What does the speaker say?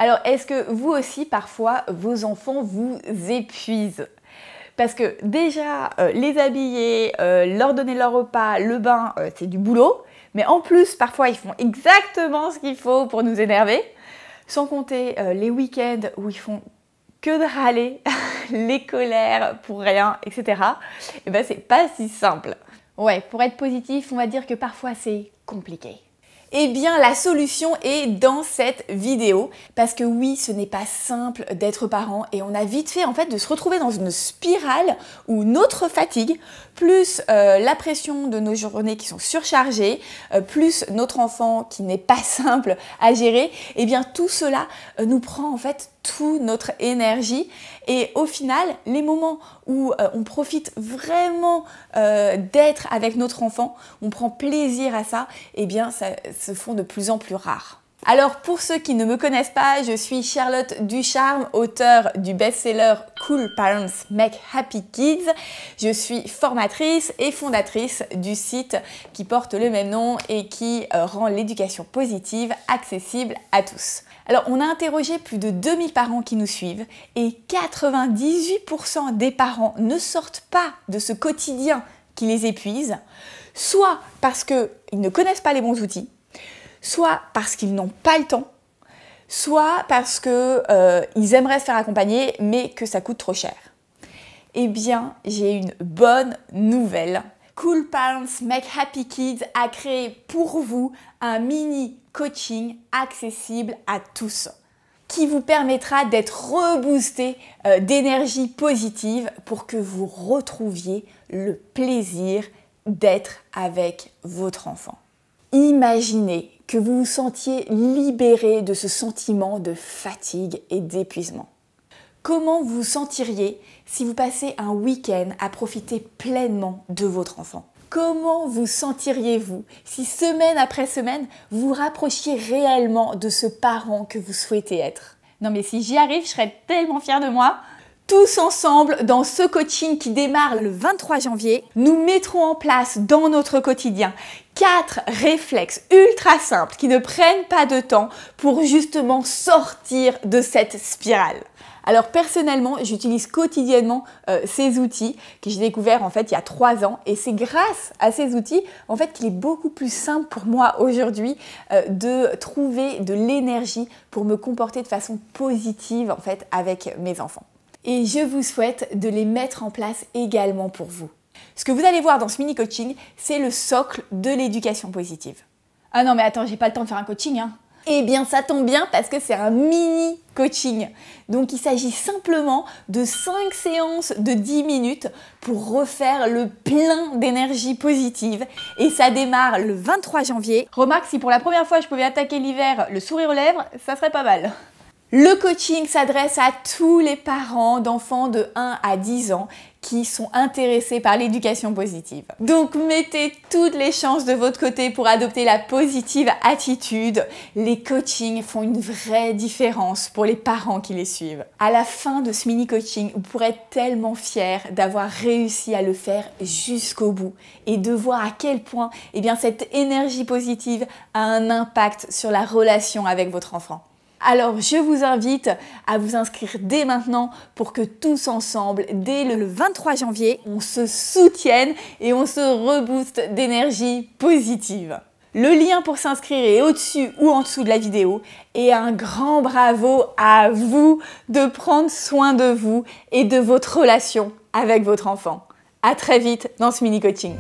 Alors, est-ce que vous aussi, parfois, vos enfants vous épuisent? Parce que déjà, les habiller, leur donner leur repas, le bain, c'est du boulot. Mais en plus, parfois, ils font exactement ce qu'il faut pour nous énerver. Sans compter les week-ends où ils font que de râler, les colères pour rien, etc. Et ben, c'est pas si simple. Ouais, pour être positif, on va dire que parfois c'est compliqué. Eh bien, la solution est dans cette vidéo, parce que oui, ce n'est pas simple d'être parent et on a vite fait en fait de se retrouver dans une spirale où notre fatigue, plus la pression de nos journées qui sont surchargées, plus notre enfant qui n'est pas simple à gérer, eh bien tout cela nous prend en fait toute notre énergie et au final, les moments où on profite vraiment d'être avec notre enfant, on prend plaisir à ça, eh bien ça se font de plus en plus rares. Alors pour ceux qui ne me connaissent pas, je suis Charlotte Ducharme, auteure du best-seller Cool Parents Make Happy Kids. Je suis formatrice et fondatrice du site qui porte le même nom et qui rend l'éducation positive accessible à tous. Alors on a interrogé plus de 2000 parents qui nous suivent et 98% des parents ne sortent pas de ce quotidien qui les épuise, soit parce qu'ils ne connaissent pas les bons outils, soit parce qu'ils n'ont pas le temps, soit parce qu'ils aimeraient se faire accompagner mais que ça coûte trop cher. Eh bien, j'ai une bonne nouvelle. Cool Parents Make Happy Kids a créé pour vous un mini coaching accessible à tous qui vous permettra d'être reboosté d'énergie positive pour que vous retrouviez le plaisir d'être avec votre enfant. Imaginez que vous vous sentiez libéré de ce sentiment de fatigue et d'épuisement. Comment vous vous sentiriez si vous passez un week-end à profiter pleinement de votre enfant? Comment vous sentiriez-vous si semaine après semaine, vous vous rapprochiez réellement de ce parent que vous souhaitez être? Non mais si j'y arrive, je serais tellement fière de moi. Tous ensemble, dans ce coaching qui démarre le 23 janvier, nous mettrons en place dans notre quotidien 4 réflexes ultra simples qui ne prennent pas de temps pour justement sortir de cette spirale. Alors personnellement, j'utilise quotidiennement ces outils que j'ai découverts en fait il y a 3 ans et c'est grâce à ces outils en fait qu'il est beaucoup plus simple pour moi aujourd'hui de trouver de l'énergie pour me comporter de façon positive en fait avec mes enfants. Et je vous souhaite de les mettre en place également pour vous. Ce que vous allez voir dans ce mini coaching, c'est le socle de l'éducation positive. Ah non mais attends, j'ai pas le temps de faire un coaching hein. Eh bien ça tombe bien parce que c'est un mini coaching. Donc il s'agit simplement de 5 séances de 10 minutes pour refaire le plein d'énergie positive. Et ça démarre le 23 janvier. Remarque, si pour la première fois je pouvais attaquer l'hiver le sourire aux lèvres, ça serait pas mal. Le coaching s'adresse à tous les parents d'enfants de 1 à 10 ans qui sont intéressés par l'éducation positive. Donc mettez toutes les chances de votre côté pour adopter la positive attitude. Les coachings font une vraie différence pour les parents qui les suivent. À la fin de ce mini coaching, vous pourrez être tellement fiers d'avoir réussi à le faire jusqu'au bout et de voir à quel point cette énergie positive a un impact sur la relation avec votre enfant. Alors je vous invite à vous inscrire dès maintenant pour que tous ensemble, dès le 23 janvier, on se soutienne et on se rebooste d'énergie positive. Le lien pour s'inscrire est au-dessus ou en dessous de la vidéo et un grand bravo à vous de prendre soin de vous et de votre relation avec votre enfant. À très vite dans ce mini coaching.